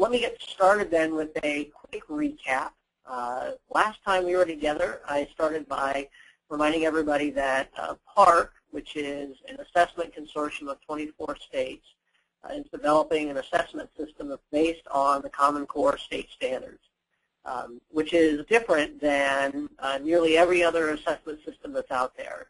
let me get started then with a quick recap. Last time we were together, I started by reminding everybody that PARCC, which is an assessment consortium of 24 states, is developing an assessment system that's based on the Common Core state standards, which is different than nearly every other assessment system that's out there.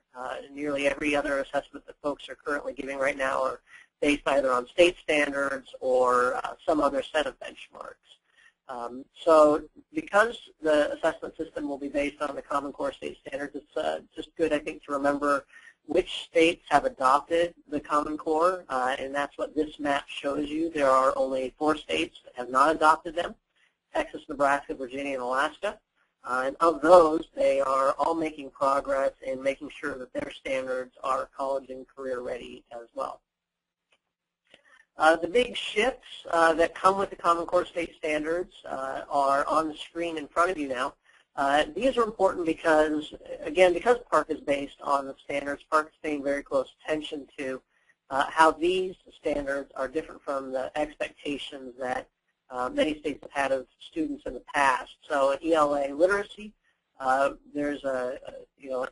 Nearly every other assessment that folks are currently giving right now are based either on state standards or some other set of benchmarks. So because the assessment system will be based on the Common Core state standards, it's just good, I think, to remember which states have adopted the Common Core, and that's what this map shows you. There are only 4 states that have not adopted them: Texas, Nebraska, Virginia, and Alaska. And of those, they are all making progress in making sure that their standards are college and career ready as well. The big shifts that come with the Common Core state standards are on the screen in front of you now. These are important because, again, because PARCC is based on the standards, PARCC is paying very close attention to how these standards are different from the expectations that many states have had of students in the past. So at ELA literacy, there's an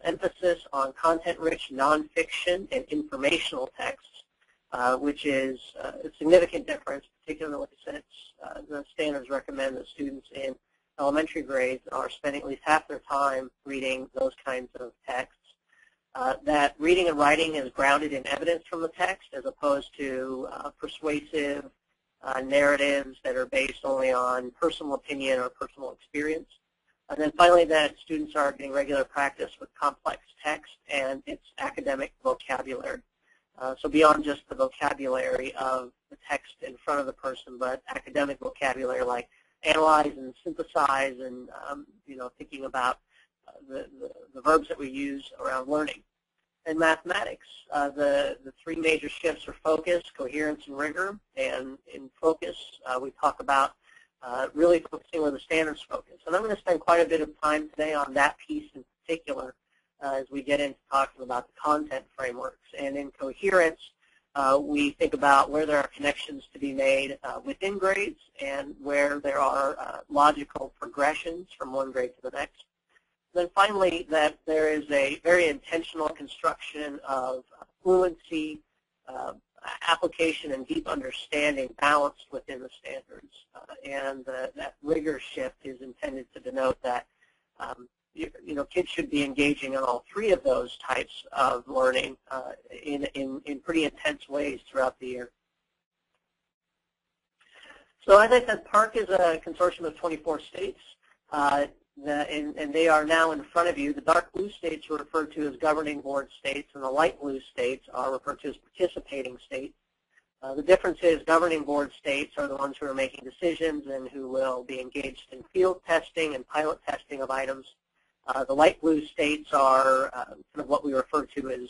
emphasis on content-rich nonfiction and informational texts, which is a significant difference, particularly since the standards recommend that students in elementary grades are spending at least half their time reading those kinds of texts. That reading and writing is grounded in evidence from the text as opposed to persuasive narratives that are based only on personal opinion or personal experience. And then finally, that students are getting regular practice with complex text and its academic vocabulary. So beyond just the vocabulary of the text in front of the person, but academic vocabulary like analyze and synthesize and, thinking about the verbs that we use around learning. In mathematics, the 3 major shifts are focus, coherence, and rigor. And in focus, we talk about really focusing where the standards focus. And I'm going to spend quite a bit of time today on that piece in particular as we get into talking about the content frameworks. And in coherence, we think about where there are connections to be made within grades and where there are logical progressions from one grade to the next. Then finally, that there is a very intentional construction of fluency, application, and deep understanding balanced within the standards. And that rigor shift is intended to denote that kids should be engaging in all 3 of those types of learning in pretty intense ways throughout the year. So as I said, PARCC is a consortium of 24 states. And they are now in front of you. The dark blue states are referred to as governing board states, and the light blue states are referred to as participating states. The difference is governing board states are the ones who are making decisions and who will be engaged in field testing and pilot testing of items. The light blue states are kind of what we refer to as,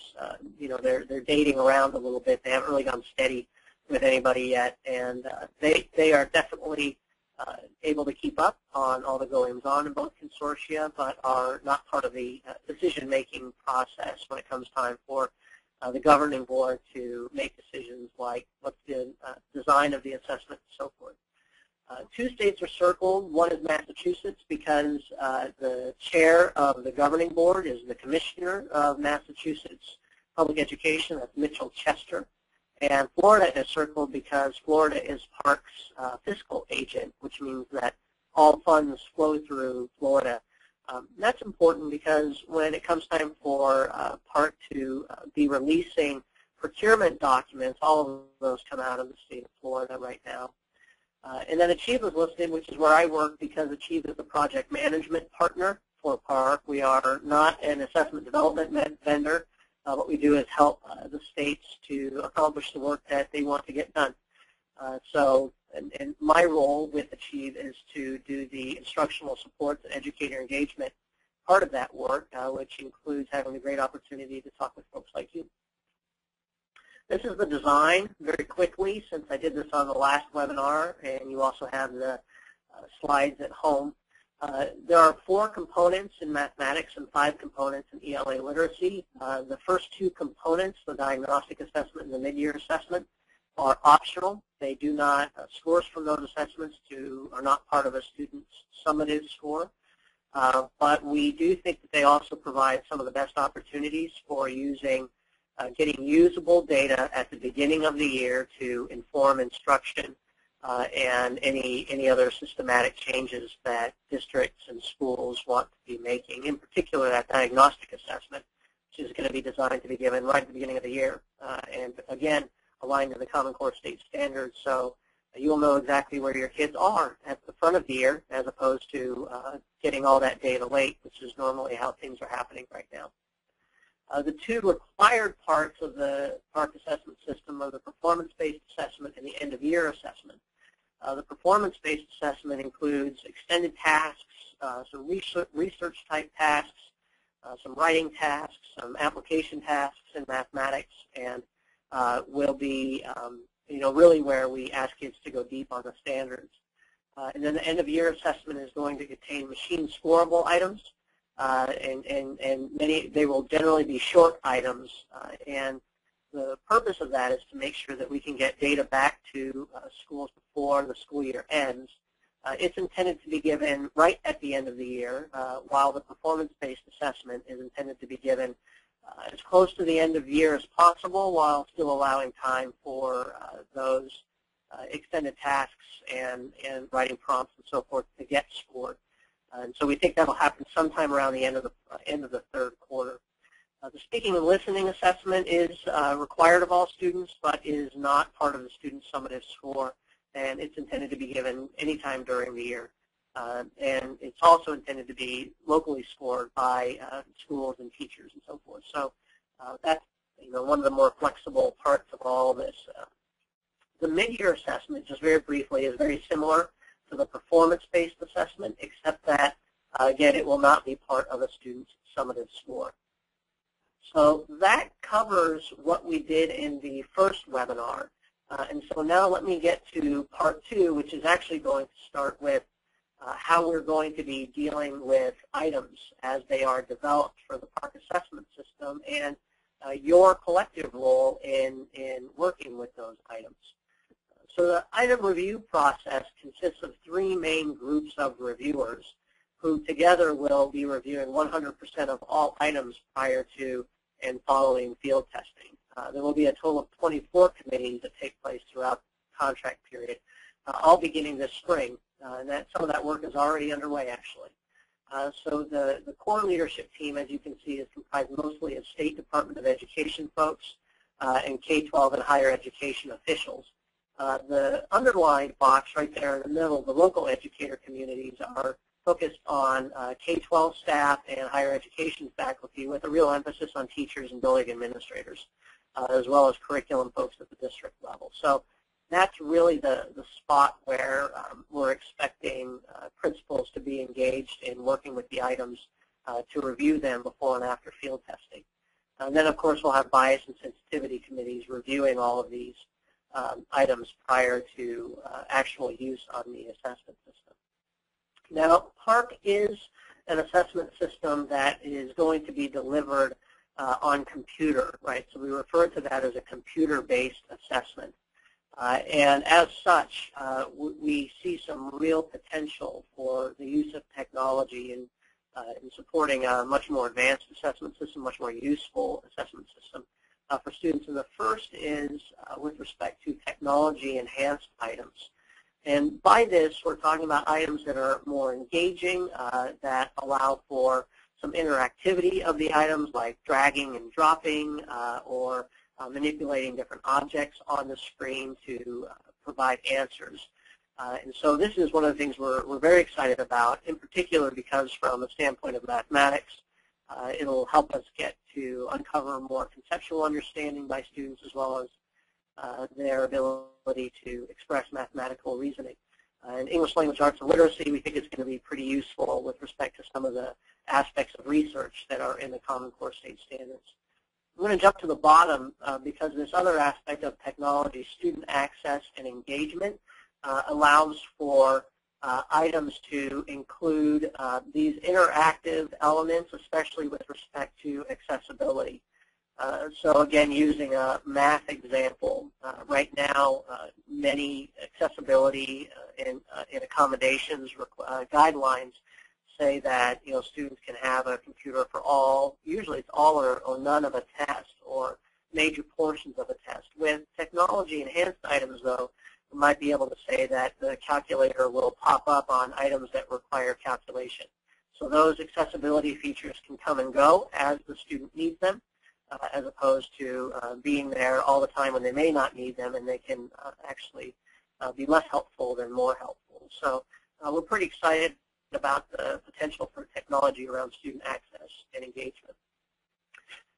they're dating around a little bit. They haven't really gone steady with anybody yet, and they are definitely able to keep up on all the goings-on in both consortia, but are not part of the decision-making process when it comes time for the governing board to make decisions like what's the design of the assessment and so forth. 2 states are circled. One is Massachusetts because the chair of the governing board is the commissioner of Massachusetts Public Education. That's Mitchell Chester. And Florida is circled because Florida is PARCC's fiscal agent, which means that all funds flow through Florida. That's important because when it comes time for PARCC to be releasing procurement documents, all of those come out of the state of Florida right now. And then Achieve is listed, which is where I work because Achieve is the project management partner for PARCC. We are not an assessment development vendor. What we do is help the states to accomplish the work that they want to get done. And my role with Achieve is to do the instructional support and educator engagement part of that work, which includes having a great opportunity to talk with folks like you. This is the design very quickly, since I did this on the last webinar, and you also have the slides at home. There are 4 components in mathematics and 5 components in ELA literacy. The first 2 components, the diagnostic assessment and the mid-year assessment, are optional. They do not, scores from those assessments are not part of a student's summative score. But we do think that they also provide some of the best opportunities for getting usable data at the beginning of the year to inform instruction and any other systematic changes that districts and schools want to be making, in particular that diagnostic assessment, which is going to be designed to be given right at the beginning of the year, and again, aligned to the Common Core state standards. So you'll know exactly where your kids are at the front of the year, as opposed to getting all that data late, which is normally how things are happening right now. The two required parts of the PARCC assessment system are the performance-based assessment and the end-of-year assessment. The performance-based assessment includes extended tasks, some research-type tasks, some writing tasks, some application tasks in mathematics, and will be really where we ask kids to go deep on the standards. And then the end-of-year assessment is going to contain machine scorable items, and they will generally be short items. And the purpose of that is to make sure that we can get data back to schools before the school year ends. It's intended to be given right at the end of the year, while the performance-based assessment is intended to be given as close to the end of the year as possible, while still allowing time for those extended tasks and writing prompts and so forth to get scored. And so we think that will happen sometime around the end of the third quarter. The speaking and listening assessment is required of all students, but is not part of the student's summative score, and it's intended to be given anytime during the year. And it's also intended to be locally scored by schools and teachers and so forth. So that's one of the more flexible parts of all this. The mid-year assessment, just very briefly, is very similar to the performance-based assessment, except that, again, it will not be part of a student's summative score. So that covers what we did in the first webinar. And so now let me get to part 2, which is actually going to start with how we're going to be dealing with items as they are developed for the PARCC assessment system and your collective role in working with those items. So the item review process consists of 3 main groups of reviewers who together will be reviewing 100% of all items prior to and following field testing. There will be a total of 24 committees that take place throughout the contract period, all beginning this spring. And some of that work is already underway, actually. So the core leadership team, as you can see, is comprised mostly of State Department of Education folks and K-12 and higher education officials. The underlined box right there in the middle, the local educator communities, are focused on K-12 staff and higher education faculty, with a real emphasis on teachers and building administrators, as well as curriculum folks at the district level. So that's really the spot where we're expecting principals to be engaged in working with the items to review them before and after field testing. And then, of course, we'll have bias and sensitivity committees reviewing all of these items prior to actual use on the assessment system. Now, PARCC is an assessment system that is going to be delivered on computer, right? So we refer to that as a computer-based assessment. And as such, we see some real potential for the use of technology in supporting a much more advanced assessment system, much more useful assessment system for students. And the first is with respect to technology-enhanced items. And by this, we're talking about items that are more engaging, that allow for some interactivity of the items, like dragging and dropping, or manipulating different objects on the screen to provide answers. And so this is one of the things we're very excited about, in particular because from a standpoint of mathematics, it'll help us get to uncover more conceptual understanding by students, as well as their ability to express mathematical reasoning. In English language arts and literacy, we think it's going to be pretty useful with respect to some of the aspects of research that are in the Common Core state standards. I'm going to jump to the bottom because this other aspect of technology, student access and engagement, allows for items to include these interactive elements, especially with respect to accessibility. So again, using a math example, right now many accessibility and accommodations guidelines say that students can have a computer for all, usually it's all or none of a test or major portions of a test. With technology enhanced items, though, we might be able to say that the calculator will pop up on items that require calculation. So those accessibility features can come and go as the student needs them, as opposed to being there all the time when they may not need them, and they can actually be less helpful than more helpful. So we're pretty excited about the potential for technology around student access and engagement.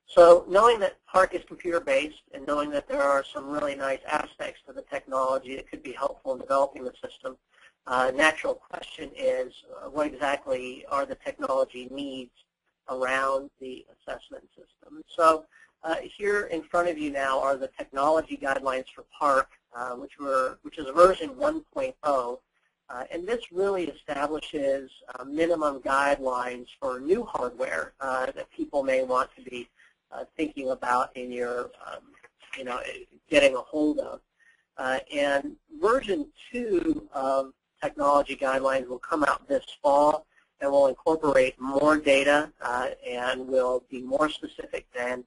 So knowing that PARCC is computer-based and knowing that there are some really nice aspects to the technology that could be helpful in developing the system, natural question is what exactly are the technology needs around the assessment system. So here in front of you now are the technology guidelines for PARCC, which is version 1.0. And this really establishes minimum guidelines for new hardware that people may want to be thinking about in your, getting a hold of. And version 2 of technology guidelines will come out this fall and will incorporate more data and will be more specific than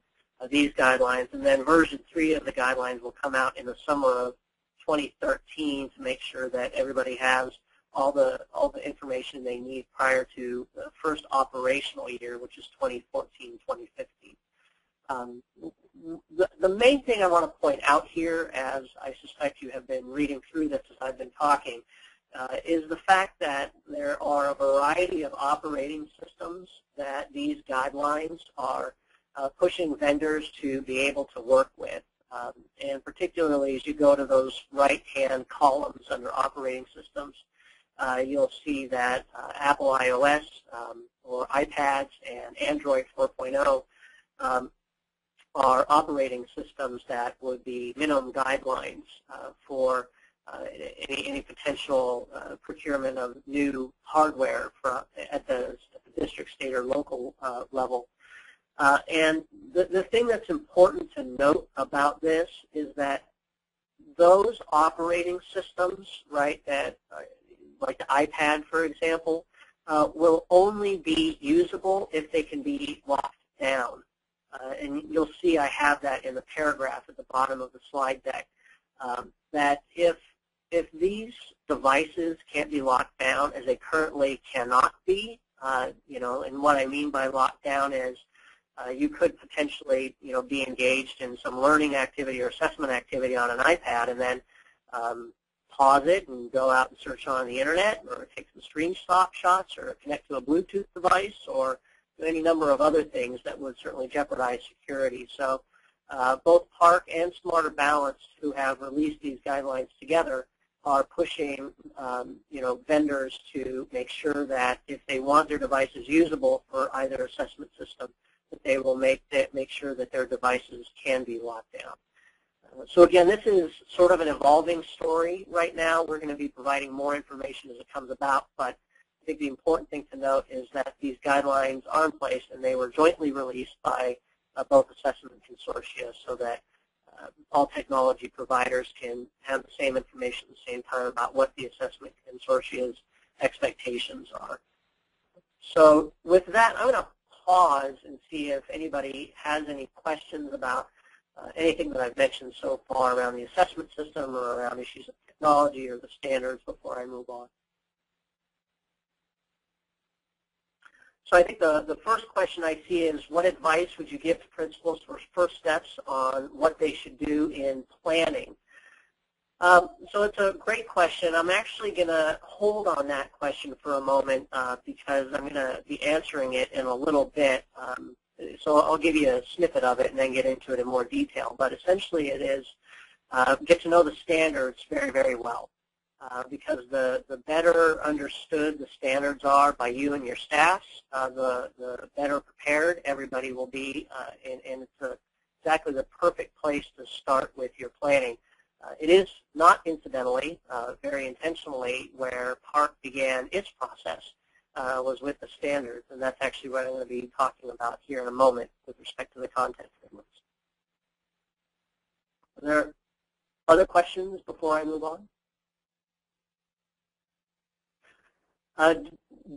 these guidelines. And then version 3 of the guidelines will come out in the summer of 2013 to make sure that everybody has all the information they need prior to the first operational year, which is 2014-2015. The main thing I want to point out here, as I suspect you have been reading through this as I've been talking, is the fact that there are a variety of operating systems that these guidelines are pushing vendors to be able to work with. And particularly as you go to those right-hand columns under operating systems, you'll see that Apple iOS or iPads and Android 4.0 are operating systems that would be minimum guidelines for any potential procurement of new hardware at the district, state, or local level. And the thing that's important to note about this is that those operating systems, right, that like the iPad, for example, will only be usable if they can be locked down. And you'll see I have that in the paragraph at the bottom of the slide deck, that if these devices can't be locked down, as they currently cannot be, and what I mean by locked down is you could potentially, be engaged in some learning activity or assessment activity on an iPad and then pause it and go out and search on the internet or take some screenshot shots or connect to a Bluetooth device or do any number of other things that would certainly jeopardize security. So both PARCC and Smarter Balanced, who have released these guidelines together, are pushing vendors to make sure that if they want their devices usable for either assessment system, that they will make sure that their devices can be locked down. So again, this is sort of an evolving story right now. We're going to be providing more information as it comes about, but I think the important thing to note is that these guidelines are in place and they were jointly released by both assessment consortia so that all technology providers can have the same information at the same time about what the assessment consortia's expectations are. So with that, I'm going to pause and see if anybody has any questions about anything that I've mentioned so far around the assessment system or around issues of technology or the standards before I move on. So I think the first question I see is, what advice would you give to principals for first steps on what they should do in planning? So it's a great question. I'm actually going to hold on that question for a moment because I'm going to be answering it in a little bit. So I'll give you a snippet of it and then get into it in more detail. But essentially it is get to know the standards very, very well. Because the better understood the standards are by you and your staffs, the better prepared everybody will be, and it's exactly the perfect place to start with your planning. It is not incidentally, very intentionally, where PARCC began its process was with the standards, and that's actually what I'm going to be talking about here in a moment with respect to the content frameworks. Other questions before I move on?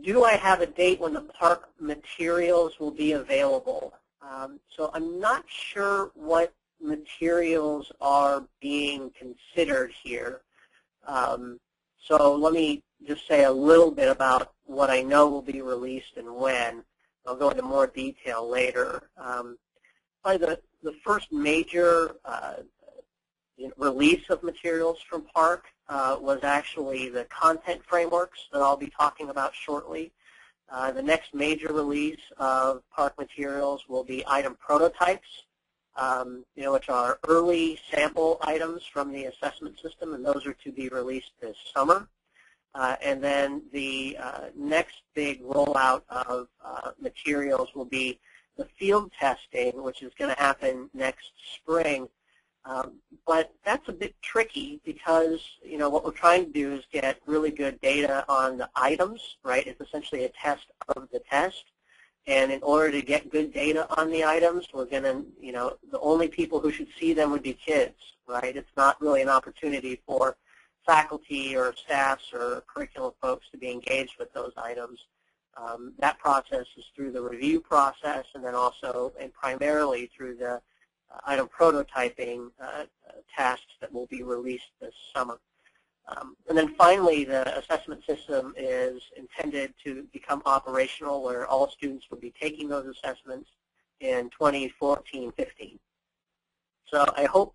Do I have a date when the PARCC materials will be available? So I'm not sure what materials are being considered here. So let me just say a little bit about what I know will be released and when. I'll go into more detail later. Probably the first major release of materials from PARCC was actually the content frameworks that I'll be talking about shortly. The next major release of PARCC materials will be item prototypes, which are early sample items from the assessment system, and those are to be released this summer. And then the next big rollout of materials will be the field testing, which is going to happen next spring. But that's a bit tricky because, what we're trying to do is get really good data on the items, right? It's essentially a test of the test. And in order to get good data on the items, we're going to, the only people who should see them would be kids, right? It's not really an opportunity for faculty or staffs or curriculum folks to be engaged with those items. That process is through the review process and then also and primarily through the item prototyping tasks that will be released this summer. And then finally, the assessment system is intended to become operational where all students will be taking those assessments in 2014-15. So I hope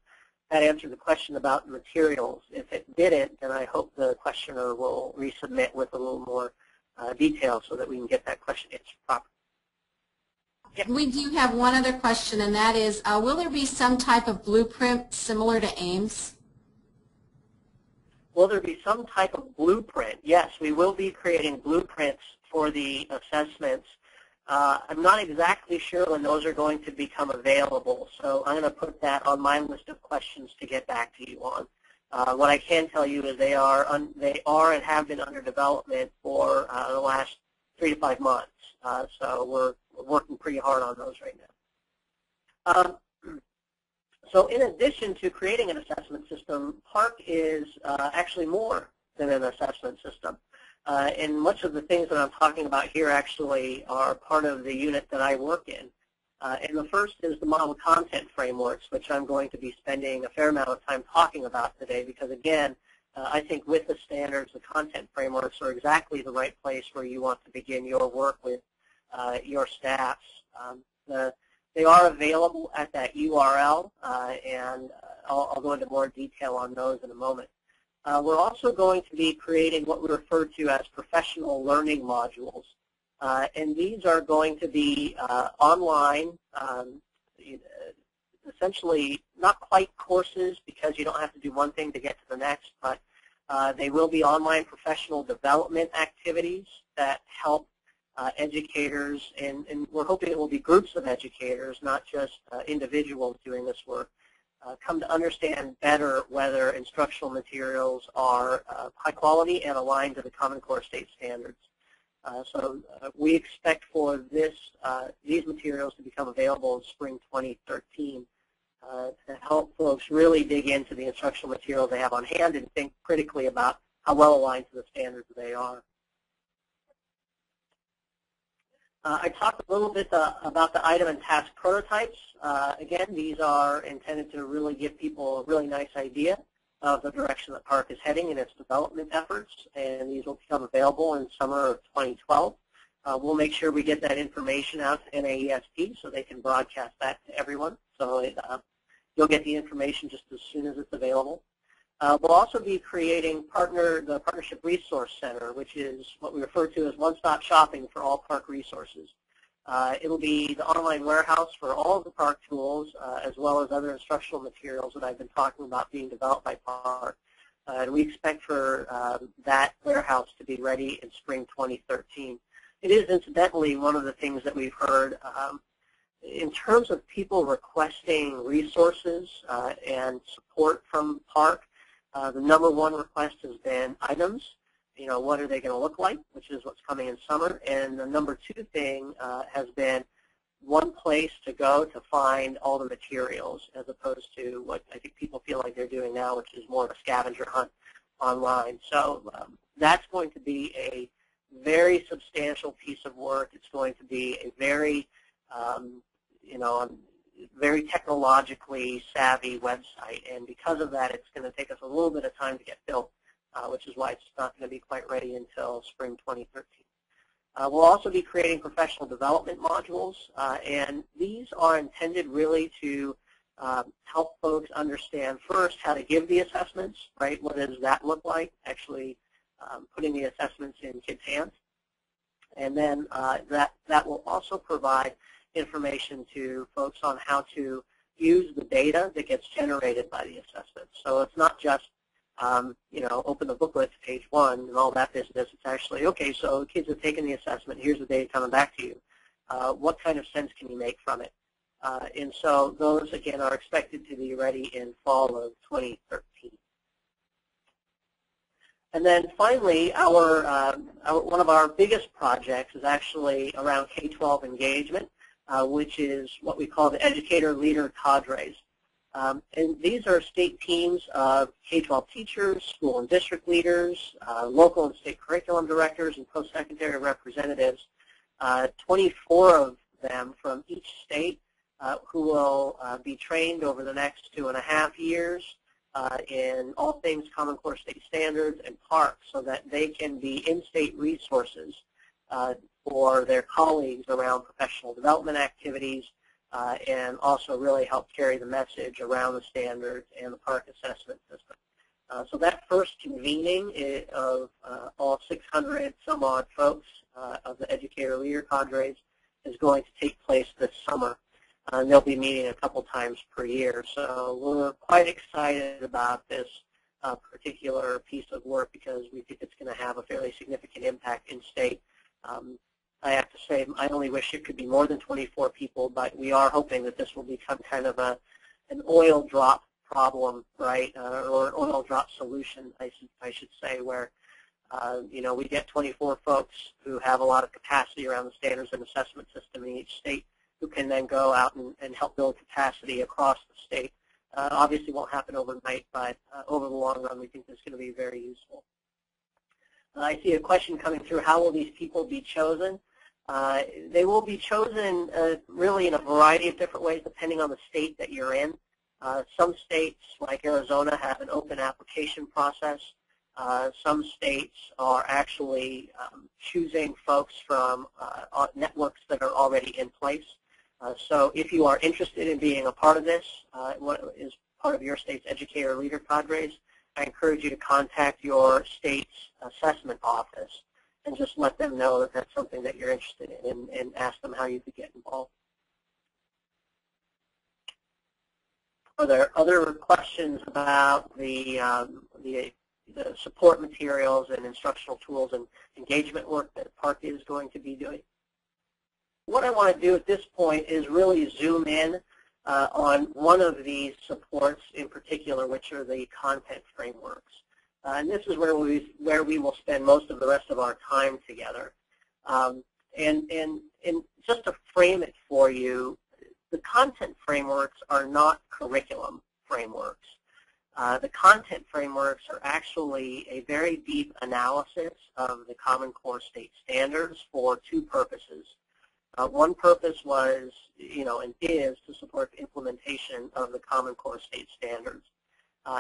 that answered the question about materials. If it didn't, then I hope the questioner will resubmit with a little more detail so that we can get that question answered properly. Yep. We do have one other question, and that is, will there be some type of blueprint similar to AIMS? Will there be some type of blueprint? Yes, we will be creating blueprints for the assessments. I'm not exactly sure when those are going to become available, so I'm going to put that on my list of questions to get back to you on. What I can tell you is they are and have been under development for the last 3 to 5 months. So we're working pretty hard on those right now. So in addition to creating an assessment system, PARCC is actually more than an assessment system. And much of the things that I'm talking about here actually are part of the unit that I work in. And the first is the model content frameworks, which I'm going to be spending a fair amount of time talking about today because, again, I think with the standards, the content frameworks are exactly the right place where you want to begin your work with your staffs. They are available at that URL, and I'll go into more detail on those in a moment. We're also going to be creating what we refer to as professional learning modules. And these are going to be online, essentially not quite courses because you don't have to do one thing to get to the next, but they will be online professional development activities that help educators, and we're hoping it will be groups of educators, not just individuals doing this work, come to understand better whether instructional materials are high quality and aligned to the Common Core state standards. So we expect for these materials to become available in spring 2013 to help folks really dig into the instructional materials they have on hand and think critically about how well aligned to the standards they are. I talked a little bit about the item and task prototypes. Again, these are intended to really give people a really nice idea of the direction that PARCC is heading in its development efforts, and these will become available in summer of 2012. We'll make sure we get that information out to NAESP so they can broadcast that to everyone. So you'll get the information just as soon as it's available. We'll also be creating the Partnership Resource Center, which is what we refer to as one-stop shopping for all PARCC resources. It'll be the online warehouse for all of the PARCC tools, as well as other instructional materials that I've been talking about being developed by PARCC. And we expect for that warehouse to be ready in spring 2013. It is incidentally one of the things that we've heard in terms of people requesting resources and support from PARCC. The #1 request has been items. What are they going to look like, which is what's coming in summer. And the #2 thing has been, one place to go to find all the materials, as opposed to what I think people feel like they're doing now, which is more of a scavenger hunt online. So that's going to be a very substantial piece of work. It's going to be a very, very technologically savvy website, and because of that, it's going to take us a little bit of time to get built, which is why it's not going to be quite ready until spring 2013. We'll also be creating professional development modules, and these are intended really to help folks understand first how to give the assessments, right? What does that look like, actually putting the assessments in kids' hands. And then that will also provide information to folks on how to use the data that gets generated by the assessments. So it's not just open the booklet to page 1 and all that business. It's actually, okay, so kids have taken the assessment, here's the data coming back to you. What kind of sense can you make from it? And so those, again, are expected to be ready in fall of 2013. And then finally, one of our biggest projects is actually around K-12 engagement, which is what we call the Educator Leader Cadres. And these are state teams of K-12 teachers, school and district leaders, local and state curriculum directors, and post-secondary representatives, 24 of them from each state who will be trained over the next 2.5 years in all things Common Core State Standards and PARCC, so that they can be in-state resources for their colleagues around professional development activities, and also really help carry the message around the standards and the PARCC assessment system. So that first convening of all 600 some odd folks of the Educator Leader Cadres is going to take place this summer. And they'll be meeting a couple times per year. So we're quite excited about this particular piece of work because we think it's going to have a fairly significant impact in state. I have to say, I only wish it could be more than 24 people, but we are hoping that this will become kind of an oil drop problem, right, or an oil drop solution, I should say, where we get 24 folks who have a lot of capacity around the standards and assessment system in each state, who can then go out and help build capacity across the state. Obviously won't happen overnight, but over the long run, we think this is going to be very useful. I see a question coming through, how will these people be chosen? They will be chosen really in a variety of different ways depending on the state that you're in. Some states, like Arizona, have an open application process. Some states are actually choosing folks from networks that are already in place. So if you are interested in being a part of this, what is part of your state's Educator Leader Cadres, I encourage you to contact your state's assessment office and just let them know that that's something that you're interested in and ask them how you could get involved. Are there other questions about the support materials and instructional tools and engagement work that PARCC is going to be doing? What I want to do at this point is really zoom in on one of these supports in particular, which are the content frameworks. And this is where we will spend most of the rest of our time together. And just to frame it for you, the content frameworks are not curriculum frameworks. The content frameworks are actually a very deep analysis of the Common Core State Standards for two purposes. One purpose was, and is, to support the implementation of the Common Core State Standards.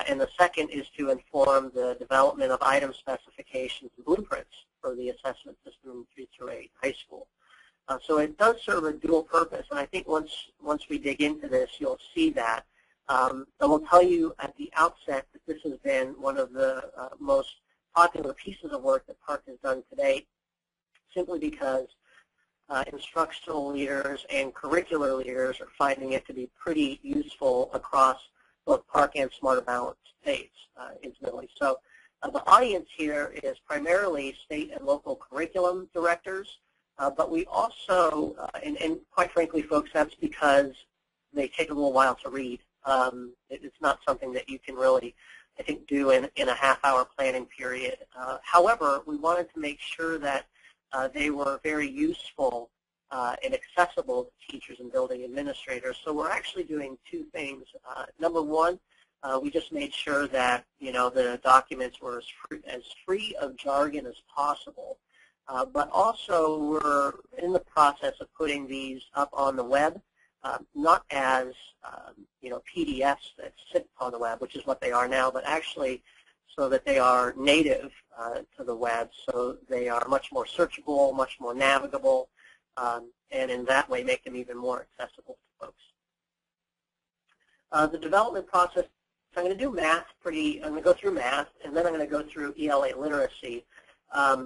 And the second is to inform the development of item specifications and blueprints for the assessment system in 3 through 8 high school. So it does serve a dual purpose, and I think once we dig into this, you'll see that. I will tell you at the outset that this has been one of the most popular pieces of work that PARCC has done to date, simply because instructional leaders and curricular leaders are finding it to be pretty useful across both PARCC and Smarter Balanced States, incidentally. So the audience here is primarily state and local curriculum directors, but we also, and quite frankly, folks, that's because they take a little while to read. It's not something that you can really, I think, do in a half-hour planning period. However, we wanted to make sure that they were very useful and accessible to teachers and building administrators. So we're actually doing two things. Number one, we just made sure that the documents were as free of jargon as possible. But also we're in the process of putting these up on the web, not as PDFs that sit on the web, which is what they are now, but actually so that they are native to the web, so they are much more searchable, much more navigable, and in that way make them even more accessible to folks. The development process, I'm going to do math I'm going to go through math, and then I'm going to go through ELA literacy. I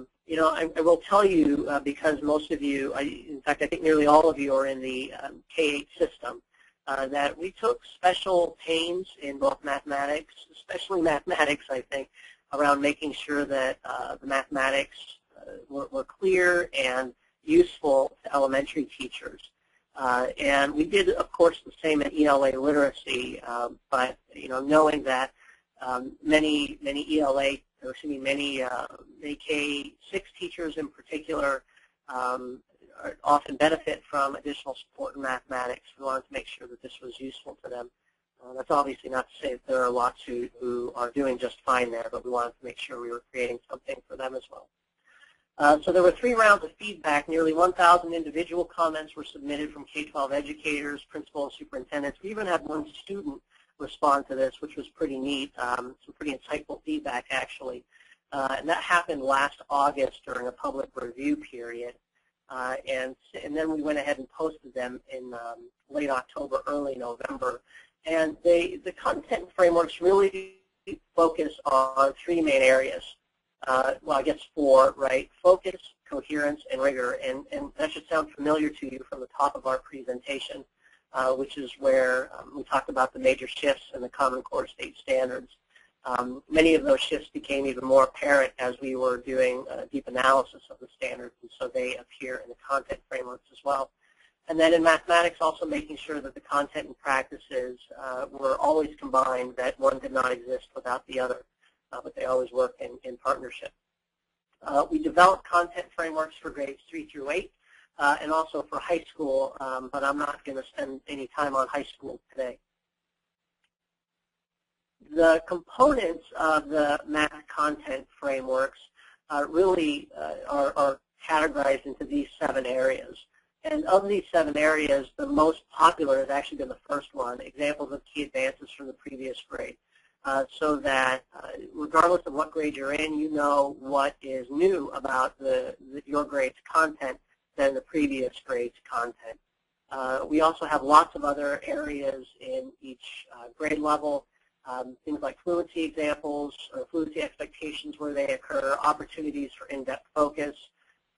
will tell you, because most of you, in fact, I think nearly all of you are in the K-8 system, that we took special pains in both mathematics, especially mathematics, I think, around making sure that the mathematics were clear and useful to elementary teachers. And we did, of course, the same at ELA literacy, but knowing that many K-6 teachers in particular often benefit from additional support in mathematics. We wanted to make sure that this was useful to them. That's obviously not to say that there are lots who are doing just fine there, but we wanted to make sure we were creating something for them as well. So there were 3 rounds of feedback. Nearly 1,000 individual comments were submitted from K-12 educators, principals, and superintendents. We even had one student respond to this, which was pretty neat, some pretty insightful feedback, actually. And that happened last August during a public review period. And then we went ahead and posted them in late October, early November. And the content frameworks really focus on 3 main areas. Well, I guess 4, right? Focus, coherence, and rigor. And that should sound familiar to you from the top of our presentation, which is where we talked about the major shifts in the Common Core state standards. Many of those shifts became even more apparent as we were doing a deep analysis of the standards, and so they appear in the content frameworks as well. And then in mathematics, also making sure that the content and practices were always combined, that one did not exist without the other, but they always work in partnership. We developed content frameworks for grades 3 through 8, and also for high school, but I'm not going to spend any time on high school today. The components of the math content frameworks really are categorized into these 7 areas. And of these 7 areas, the most popular has actually been the first one, examples of key advances from the previous grade. So that regardless of what grade you're in, you know what is new about your grade's content than the previous grade's content. We also have lots of other areas in each grade level, things like fluency examples, or fluency expectations where they occur, opportunities for in-depth focus.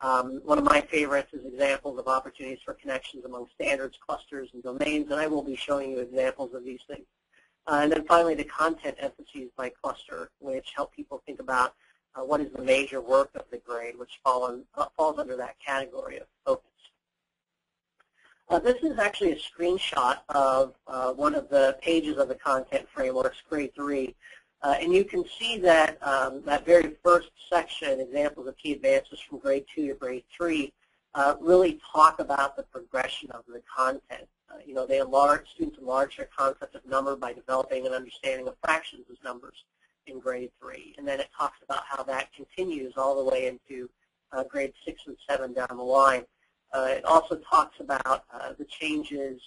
One of my favorites is examples of opportunities for connections among standards, clusters, and domains, and I will be showing you examples of these things. And then finally, the content emphases by cluster, which help people think about what is the major work of the grade, which falls under that category of focus. This is actually a screenshot of one of the pages of the content frameworks, grade 3. And you can see that that very first section, examples of key advances from grade 2 to grade 3, really talk about the progression of the content. Students enlarge their concept of number by developing an understanding of fractions as numbers in grade 3. And then it talks about how that continues all the way into grade 6 and 7 down the line. It also talks about the changes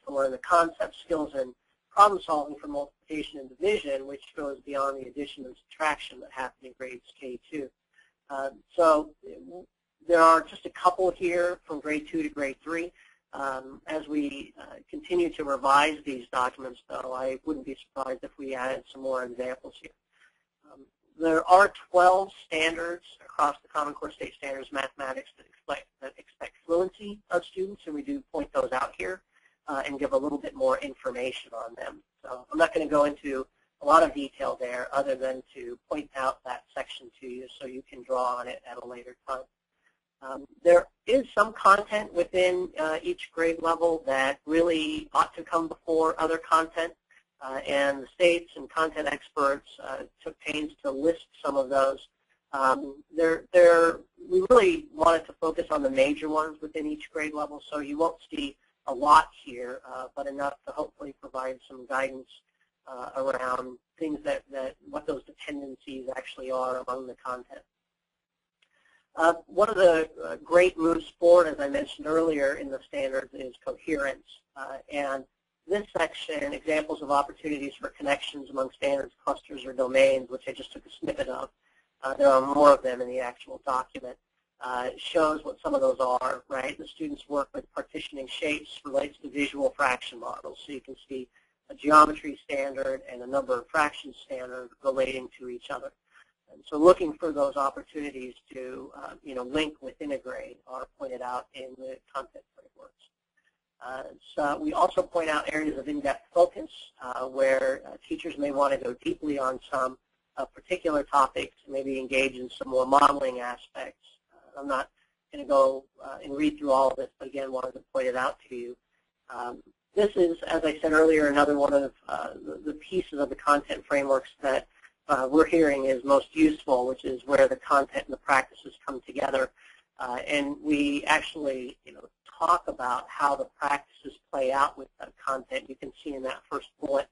or the concept, skills, and problem solving for multiplication and division, which goes beyond the addition and subtraction that happen in grades K2. So there are just a couple here from grade 2 to grade 3. As we continue to revise these documents, though, I wouldn't be surprised if we added some more examples here. There are 12 standards across the Common Core State Standards Mathematics that expect fluency of students, and we do point those out here and give a little bit more information on them. So I'm not going to go into a lot of detail there other than to point out that section to you so you can draw on it at a later time. There is some content within each grade level that really ought to come before other content. And the states and content experts took pains to list some of those. We really wanted to focus on the major ones within each grade level, so you won't see a lot here, but enough to hopefully provide some guidance around things what those dependencies actually are among the content. One of the great moves forward, as I mentioned earlier in the standards, is coherence. And this section, examples of opportunities for connections among standards, clusters, or domains, which I just took a snippet of. There are more of them in the actual document. Shows what some of those are, right? The students work with partitioning shapes, relates to visual fraction models. So you can see a geometry standard and a number of fraction standards relating to each other. And so looking for those opportunities to link within a grade are pointed out in the content frameworks. So we also point out areas of in-depth focus where teachers may want to go deeply on some particular topics, maybe engage in some more modeling aspects. I'm not going to go and read through all of this, but again, wanted to point it out to you. This is, as I said earlier, another one of the pieces of the content frameworks that we're hearing is most useful, which is where the content and the practices come together. And we actually talk about how the practices play out with the content. You can see in that first bullet,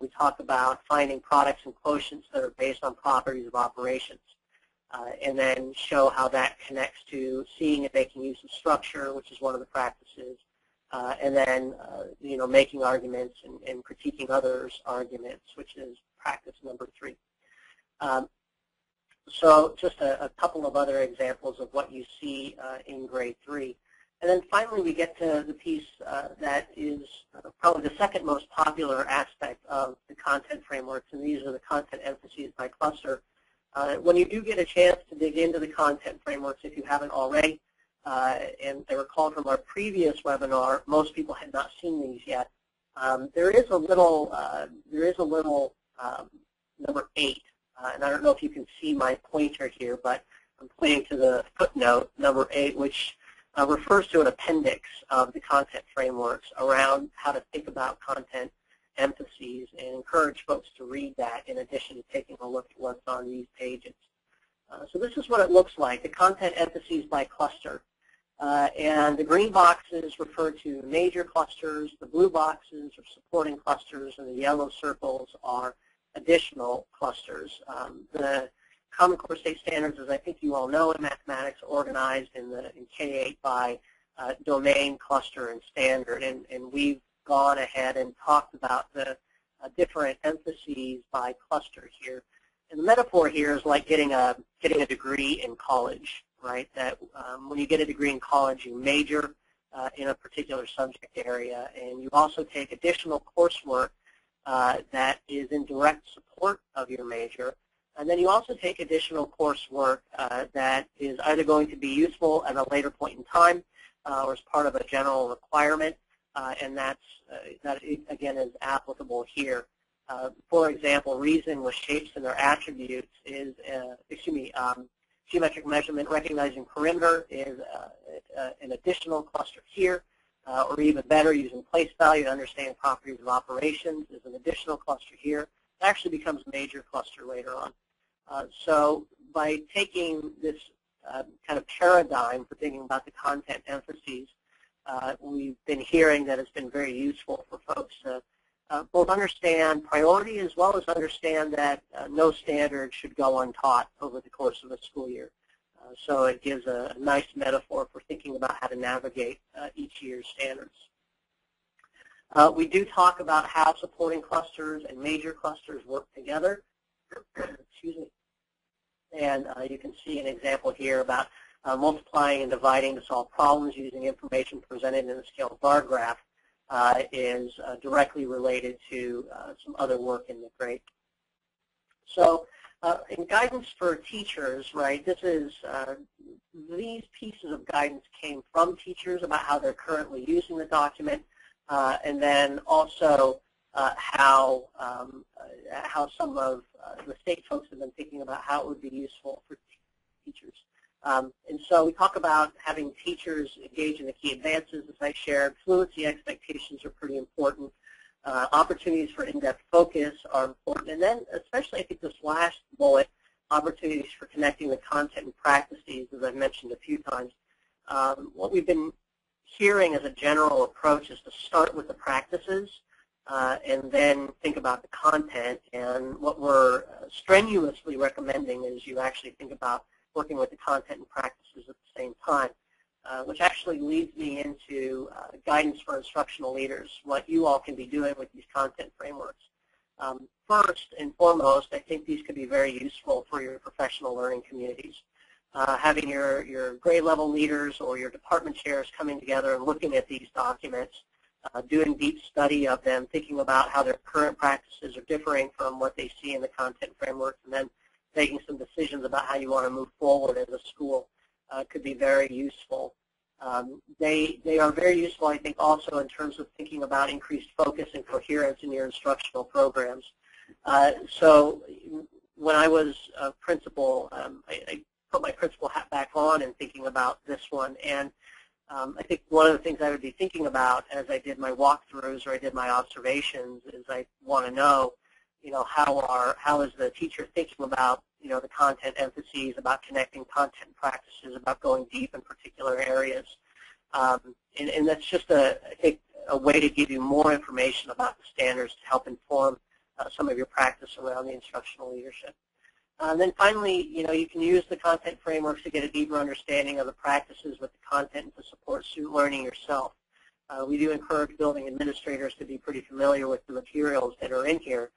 we talk about finding products and quotients that are based on properties of operations. And then show how that connects to seeing and making use of structure, which is one of the practices. And then, making arguments and critiquing others' arguments, which is practice number 3. So just a couple of other examples of what you see in grade 3. And then finally we get to the piece that is probably the second most popular aspect of the content frameworks, and these are the content emphases by cluster. When you do get a chance to dig into the content frameworks, if you haven't already, and I recall from our previous webinar, most people had not seen these yet. There is a little number 8, and I don't know if you can see my pointer here, but I'm pointing to the footnote, number 8, which refers to an appendix of the content frameworks around how to think about content emphases, and encourage folks to read that in addition to taking a look at what's on these pages. So this is what it looks like, the content emphases by cluster. And the green boxes refer to major clusters, the blue boxes are supporting clusters, and the yellow circles are additional clusters. The Common Core State Standards, as I think you all know in mathematics, organized in K-8 by domain, cluster, and standard, and we've gone ahead and talked about the different emphases by cluster here. And the metaphor here is like getting a degree in college, right? That when you get a degree in college, you major in a particular subject area, and you also take additional coursework that is in direct support of your major. And then you also take additional coursework that is either going to be useful at a later point in time or as part of a general requirement. And that again is applicable here. For example, reason with shapes and their attributes is, geometric measurement recognizing perimeter is an additional cluster here, or even better, using place value to understand properties of operations is an additional cluster here. It actually becomes a major cluster later on. So by taking this kind of paradigm for thinking about the content emphases, we've been hearing that it's been very useful for folks to both understand priority as well as understand that no standard should go untaught over the course of a school year. So it gives a nice metaphor for thinking about how to navigate each year's standards. We do talk about how supporting clusters and major clusters work together. Excuse me. And you can see an example here about multiplying and dividing to solve problems using information presented in a scaled bar graph is directly related to some other work in the grade. So in guidance for teachers, right, this is, these pieces of guidance came from teachers about how they're currently using the document, and then also how some of the state folks have been thinking about how it would be useful for teachers. And so we talk about having teachers engage in the key advances, as I shared. Fluency expectations are pretty important. Opportunities for in-depth focus are important. And then especially I think this last bullet, opportunities for connecting the content and practices, as I've mentioned a few times. What we've been hearing as a general approach is to start with the practices and then think about the content. And what we're strenuously recommending is you actually think about working with the content and practices at the same time, which actually leads me into guidance for instructional leaders, what you all can be doing with these content frameworks. First and foremost, I think these could be very useful for your professional learning communities. Having your grade level leaders or your department chairs coming together and looking at these documents, doing deep study of them, thinking about how their current practices are differing from what they see in the content framework, and then making some decisions about how you want to move forward as a school could be very useful. They are very useful, I think, also in terms of thinking about increased focus and coherence in your instructional programs. So when I was a principal, I put my principal hat back on and thinking about this one. And I think one of the things I would be thinking about as I did my walkthroughs or I did my observations is I want to know, how is the teacher thinking about, the content emphases, about connecting content practices, about going deep in particular areas. And that's just, I think, a way to give you more information about the standards to help inform some of your practice around the instructional leadership. And then finally, you can use the content frameworks to get a deeper understanding of the practices with the content and to support student learning yourself. We do encourage building administrators to be pretty familiar with the materials that are in here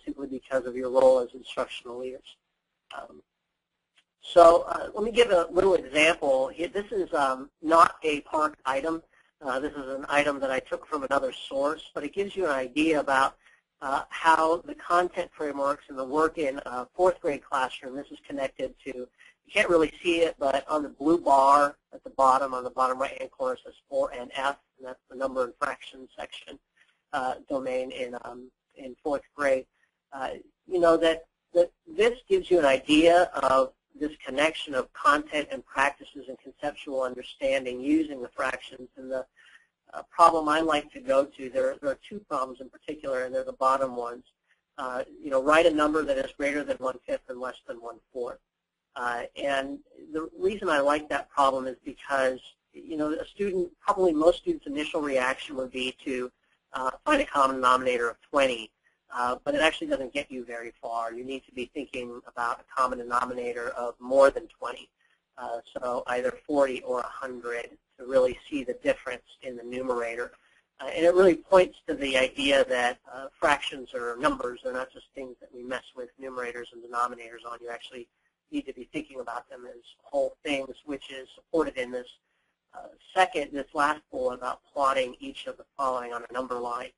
simply because of your role as instructional leaders. So let me give a little example. This is not a PARCC item. This is an item that I took from another source, but it gives you an idea about how the content frameworks and the work in a fourth grade classroom, this is connected to, you can't really see it, but on the blue bar at the bottom, on the bottom right-hand corner, says 4NF, and that's the number and fraction section domain in fourth grade. That this gives you an idea of this connection of content and practices and conceptual understanding using the fractions. And the problem I like to go to, there are two problems in particular, and they're the bottom ones. Write a number that is greater than 1/5 and less than 1/4. And the reason I like that problem is because, a student, probably most students' initial reaction would be to find a common denominator of 20. But it actually doesn't get you very far. You need to be thinking about a common denominator of more than 20, so either 40 or 100 to really see the difference in the numerator. And it really points to the idea that fractions are numbers. They're not just things that we mess with numerators and denominators on. You actually need to be thinking about them as whole things, which is supported in this this last bullet about plotting each of the following on a number line.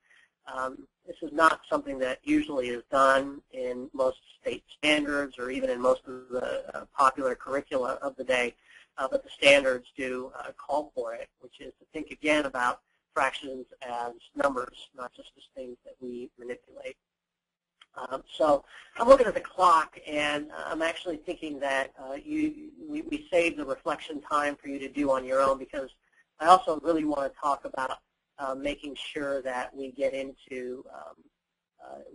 This is not something that usually is done in most state standards or even in most of the popular curricula of the day, but the standards do call for it, which is to think again about fractions as numbers, not just as things that we manipulate. So I'm looking at the clock, and I'm actually thinking that we saved the reflection time for you to do on your own, because I also really want to talk about making sure that we get into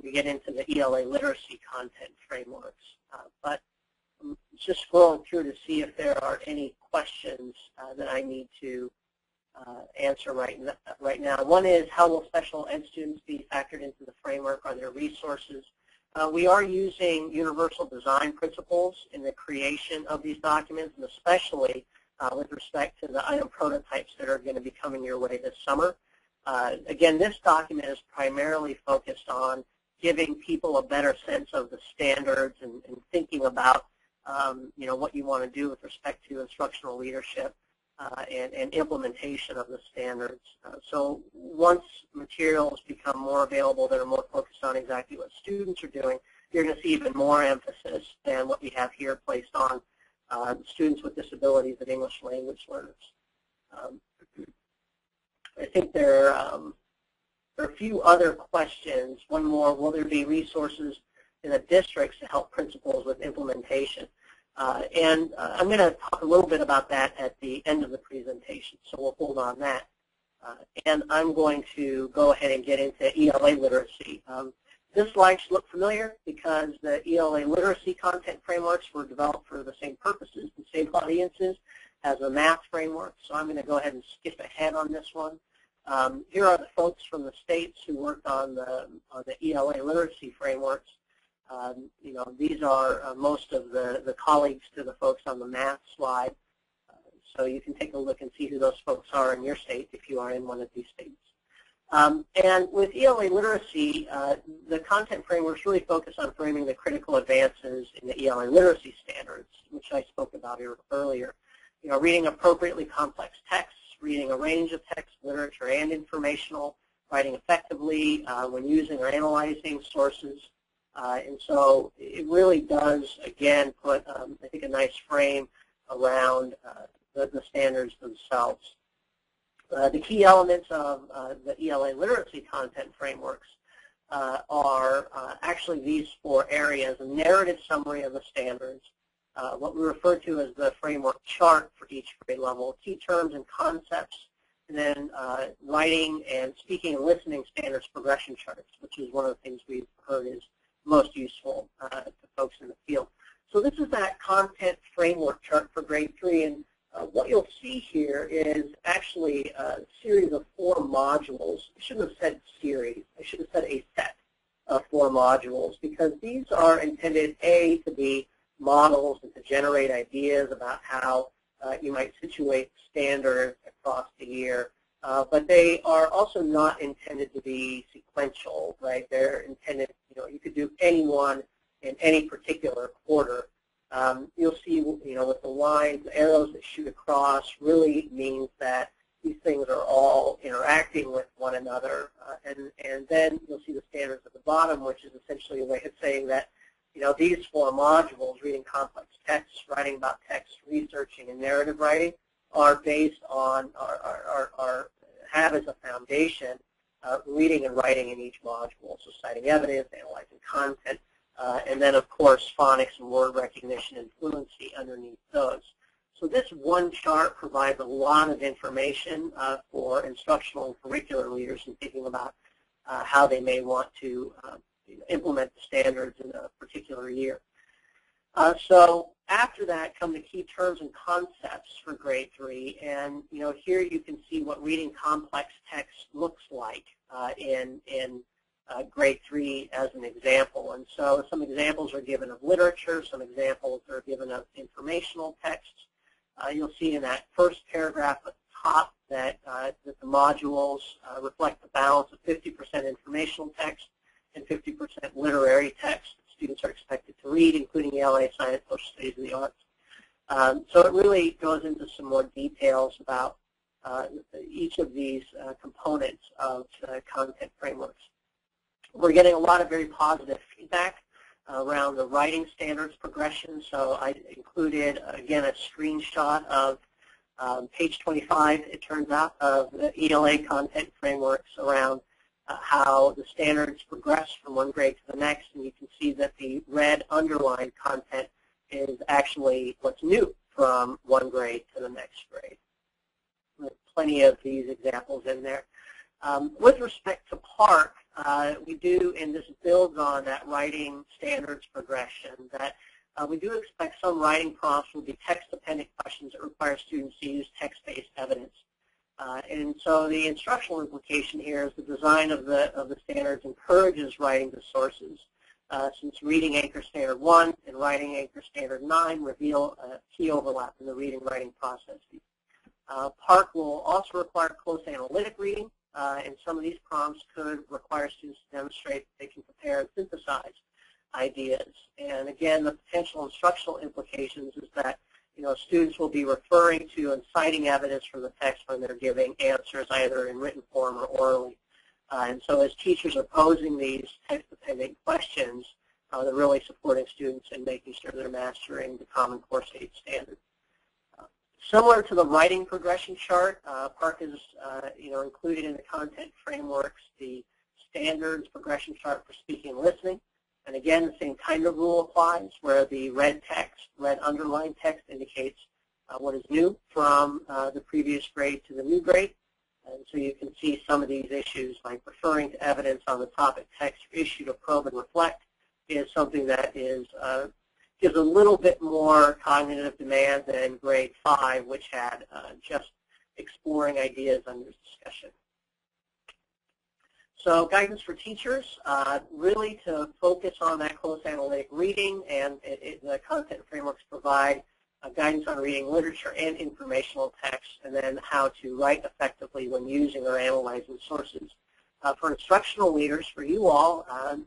the ELA literacy content frameworks. But I'm just scrolling through to see if there are any questions that I need to answer right now. One is, how will special ed students be factored into the framework? Are there resources? We are using universal design principles in the creation of these documents, and especially with respect to the item prototypes that are going to be coming your way this summer. Again, this document is primarily focused on giving people a better sense of the standards and thinking about what you want to do with respect to instructional leadership and implementation of the standards. So once materials become more available that are more focused on exactly what students are doing, you're going to see even more emphasis than what we have here placed on students with disabilities and English language learners. I think there are a few other questions. One more, will there be resources in the districts to help principals with implementation? And I'm going to talk a little bit about that at the end of the presentation, so we'll hold on that. And I'm going to go ahead and get into ELA literacy. This slide should look familiar because the ELA literacy content frameworks were developed for the same purposes, the same audiences as the math framework. So I'm going to go ahead and skip ahead on this one. Here are the folks from the states who worked on the ELA literacy frameworks. These are most of the colleagues to the folks on the math slide. So you can take a look and see who those folks are in your state if you are in one of these states. And with ELA literacy, the content frameworks really focus on framing the critical advances in the ELA literacy standards, which I spoke about earlier. Reading appropriately complex texts, reading a range of text, literature, and informational, writing effectively when using or analyzing sources. And so it really does, again, put, I think, a nice frame around the standards themselves. The key elements of the ELA literacy content frameworks are actually these 4 areas: a narrative summary of the standards, what we refer to as the framework chart for each grade level, key terms and concepts, and then writing and speaking and listening standards progression charts, which is one of the things we've heard is most useful to folks in the field. So this is that content framework chart for grade 3, and what you'll see here is actually a series of 4 modules. I shouldn't have said series. I should have said a set of 4 modules, because these are intended, A, to be models and to generate ideas about how you might situate standards across the year. But they are also not intended to be sequential, right? They're intended, you could do any one in any particular quarter. You'll see, with the lines, the arrows that shoot across really means that these things are all interacting with one another. And then you'll see the standards at the bottom, which is essentially a way of saying that, these 4 modules, reading complex texts, writing about text, researching, and narrative writing, are based on, have as a foundation reading and writing in each module, so citing evidence, analyzing content, and then, of course, phonics and word recognition and fluency underneath those. So this one chart provides a lot of information for instructional and curricular leaders in thinking about how they may want to implement the standards in a particular year. So after that come the key terms and concepts for grade 3, and here you can see what reading complex text looks like in grade 3 as an example. And so some examples are given of literature, some examples are given of informational texts. You'll see in that first paragraph at the top that the modules reflect the balance of 50% informational text and 50% literary text that students are expected to read, including ELA, science, social studies, and the arts. So it really goes into some more details about each of these components of content frameworks. We're getting a lot of very positive feedback around the writing standards progression. So I included, again, a screenshot of page 25, it turns out, of the ELA content frameworks around how the standards progress from one grade to the next. And you can see that the red underlined content is actually what's new from one grade to the next grade. There's plenty of these examples in there. With respect to PARCC, we do, and this builds on that writing standards progression, that we do expect some writing prompts will be text-dependent questions that require students to use text-based evidence. And so the instructional implication here is the design of the standards encourages writing to sources, since Reading Anchor Standard 1 and Writing Anchor Standard 9 reveal a key overlap in the reading-writing processes. PARCC will also require close analytic reading, and some of these prompts could require students to demonstrate that they can prepare and synthesize ideas. And again, the potential instructional implications is that students will be referring to and citing evidence from the text when they're giving answers either in written form or orally. And so as teachers are posing these text-dependent questions, they're really supporting students in making sure they're mastering the Common Core State standard. Similar to the writing progression chart, PARCC is included in the content frameworks, the standards progression chart for speaking and listening. And again, the same kind of rule applies, where the red text, red underlined text indicates what is new from the previous grade to the new grade. And so you can see some of these issues, like referring to evidence on the topic text or issue to probe and reflect, is something that is gives a little bit more cognitive demand than grade 5, which had just exploring ideas under discussion. So guidance for teachers, really to focus on that close analytic reading, and the content frameworks provide guidance on reading literature and informational text, and then how to write effectively when using or analyzing sources. For instructional leaders, for you all, I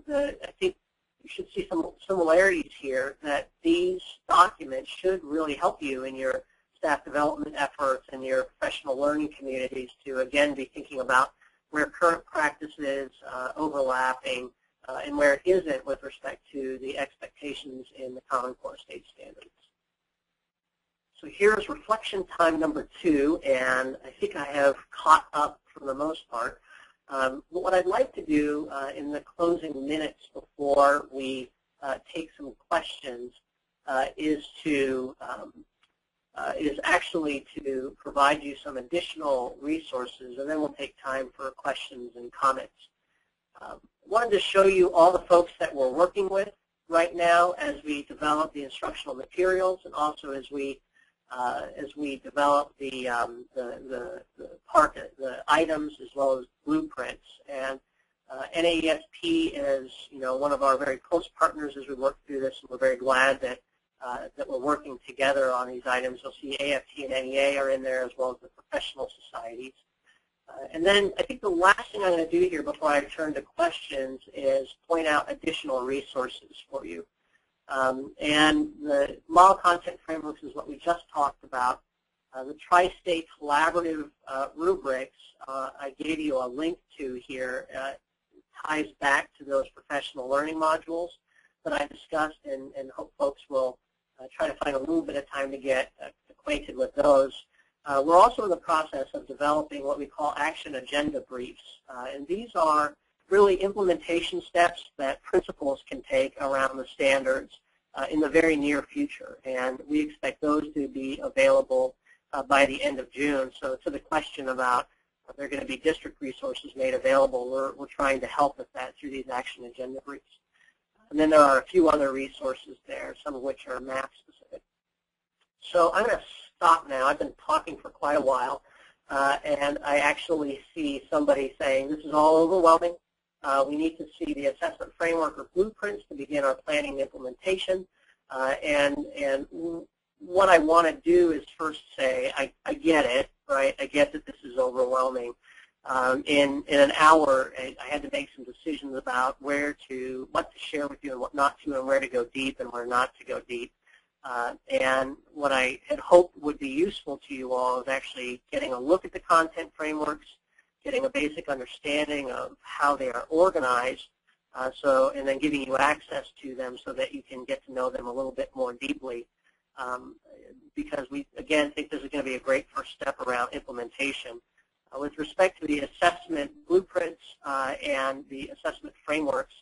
think you should see some similarities here, that these documents should really help you in your staff development efforts and your professional learning communities to, again, be thinking about where current practice is overlapping and where it isn't with respect to the expectations in the Common Core state standards. So here's reflection time number 2, and I think I have caught up for the most part. But what I'd like to do in the closing minutes before we take some questions is actually to provide you some additional resources, and then we'll take time for questions and comments. Wanted to show you all the folks that we're working with right now as we develop the instructional materials, and also as we develop the items as well as blueprints. And NAESP is, one of our very close partners as we work through this, and we're very glad that we're working together on these items. You'll see AFT and NEA are in there, as well as the professional societies. And then I think the last thing I'm going to do here before I turn to questions is point out additional resources for you. And the model content frameworks is what we just talked about. The Tri-State Collaborative rubrics I gave you a link to here ties back to those professional learning modules that I discussed, and hope folks will try to find a little bit of time to get acquainted with those. We're also in the process of developing what we call action agenda briefs, and these are really implementation steps that principals can take around the standards in the very near future, and we expect those to be available by the end of June. So to the question about are there going to be district resources made available, we're trying to help with that through these action agenda briefs. And then there are a few other resources there, some of which are math specific. So I'm going to stop now. I've been talking for quite a while, and I actually see somebody saying this is all overwhelming. We need to see the assessment framework or blueprints to begin our planning and implementation. And what I want to do is first say, I get it, right? I get that this is overwhelming. In an hour, I had to make some decisions about what to share with you and what not to, and where to go deep and where not to go deep. And what I had hoped would be useful to you all is actually getting a look at the content frameworks, getting a basic understanding of how they are organized, and then giving you access to them so that you can get to know them a little bit more deeply. Because we, again, think this is going to be a great first step around implementation. With respect to the assessment blueprints and the assessment frameworks,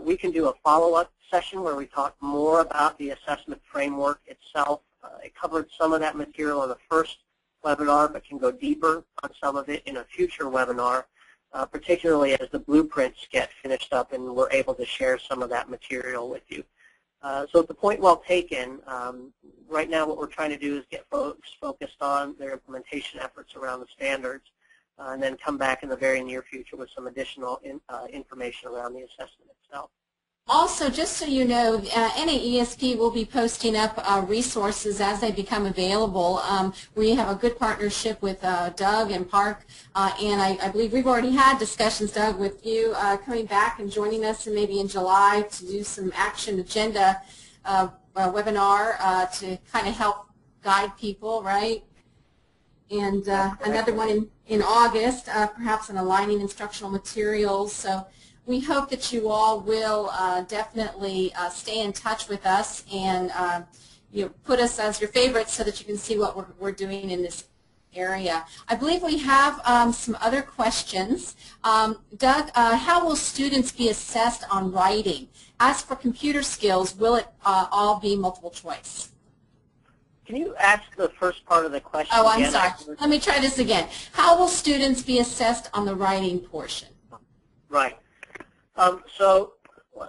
we can do a follow-up session where we talk more about the assessment framework itself. It covered some of that material on the first webinar, but can go deeper on some of it in a future webinar, particularly as the blueprints get finished up and we're able to share some of that material with you. So the point well taken. Right now what we're trying to do is get folks focused on their implementation efforts around the standards, and then come back in the very near future with some additional information around the assessment itself. Also, just so you know, NAESP will be posting up resources as they become available. We have a good partnership with Doug and PARCC, and I believe we've already had discussions, Doug, with you coming back and joining us and maybe in July to do some action agenda webinar to kind of help guide people, right? And another one in August, perhaps on aligning instructional materials. So we hope that you all will definitely stay in touch with us and put us as your favorites so that you can see what we're doing in this area. I believe we have some other questions. Doug, how will students be assessed on writing? As for computer skills, will it all be multiple choice? Can you ask the first part of the question Oh, again? I'm sorry. Let me try this again. How will students be assessed on the writing portion? Right. So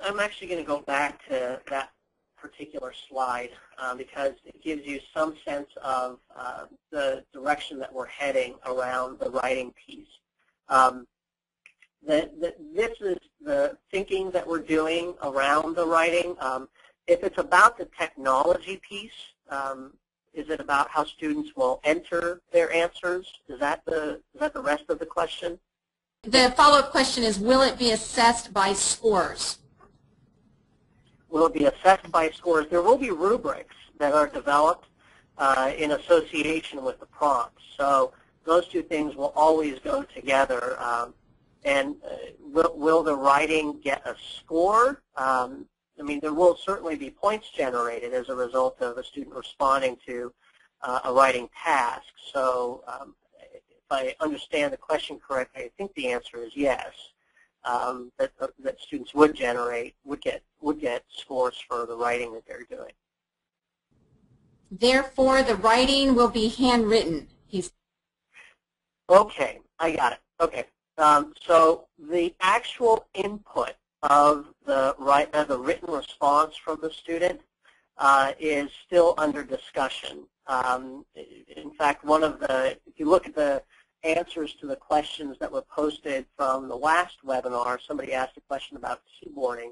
I'm actually going to go back to that particular slide because it gives you some sense of the direction that we're heading around the writing piece. This is the thinking that we're doing around the writing. If it's about the technology piece, is it about how students will enter their answers? Is that the rest of the question? The follow-up question is, will it be assessed by scores? Will it be assessed by scores? There will be rubrics that are developed in association with the prompts. So those two things will always go together. And will the writing get a score? I mean, there will certainly be points generated as a result of a student responding to a writing task. So if I understand the question correctly, I think the answer is yes. That students would get scores for the writing that they're doing. Therefore, the writing will be handwritten. Okay, I got it. Okay, so the actual input of the written response from the student is still under discussion. In fact, if you look at the answers to the questions that were posted from the last webinar, somebody asked a question about keyboarding,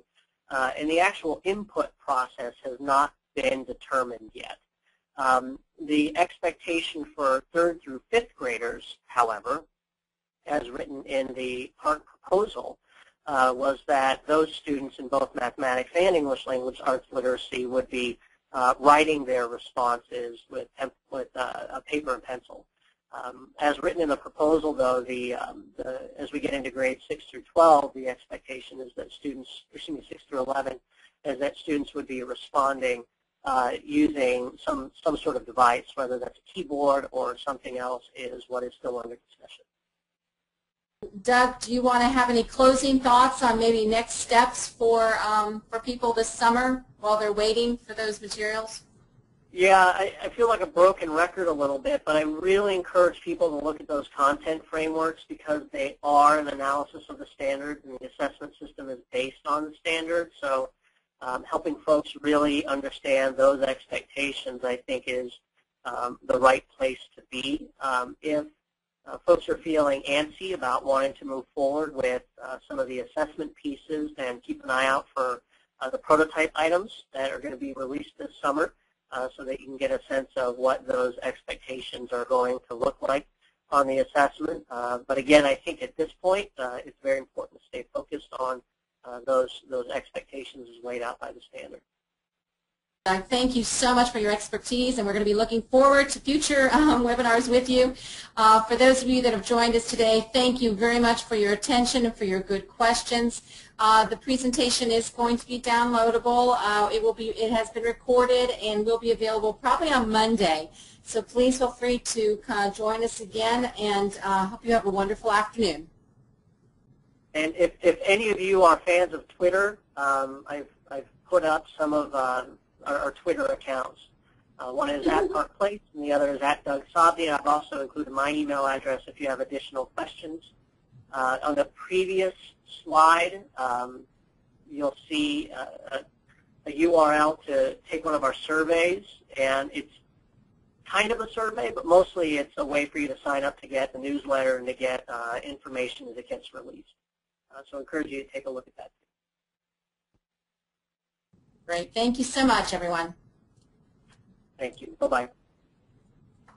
and the actual input process has not been determined yet. The expectation for 3rd through 5th graders, however, as written in the PARCC proposal, was that those students in both mathematics and English language arts literacy would be writing their responses with a paper and pencil. As written in the proposal, though, as we get into grades 6 through 12, the expectation is that students, 6 through 11, is that students would be responding using some sort of device, whether that's a keyboard or something else, is what is still under discussion. Doug, do you want to have any closing thoughts on maybe next steps for people this summer while they're waiting for those materials? Yeah, I feel like a broken record a little bit, but I really encourage people to look at those content frameworks because they are an analysis of the standards, and the assessment system is based on the standards. So helping folks really understand those expectations, I think, is the right place to be. If folks are feeling antsy about wanting to move forward with some of the assessment pieces, then keep an eye out for the prototype items that are going to be released this summer so that you can get a sense of what those expectations are going to look like on the assessment. But again, I think at this point it's very important to stay focused on those expectations as laid out by the standard. Doug, thank you so much for your expertise, and we're going to be looking forward to future webinars with you. For those of you that have joined us today, thank you very much for your attention and for your good questions. The presentation is going to be downloadable. It has been recorded and will be available probably on Monday. So please feel free to join us again, and hope you have a wonderful afternoon. And if any of you are fans of Twitter, I've put up some of our Twitter accounts. One is at PARCC and the other is at Doug Sovde. I've also included my email address if you have additional questions. On the previous slide, you'll see a URL to take one of our surveys, and it's kind of a survey, but mostly it's a way for you to sign up to get the newsletter and to get information as it gets released. So I encourage you to take a look at that. Great. Thank you so much, everyone. Thank you. Bye-bye.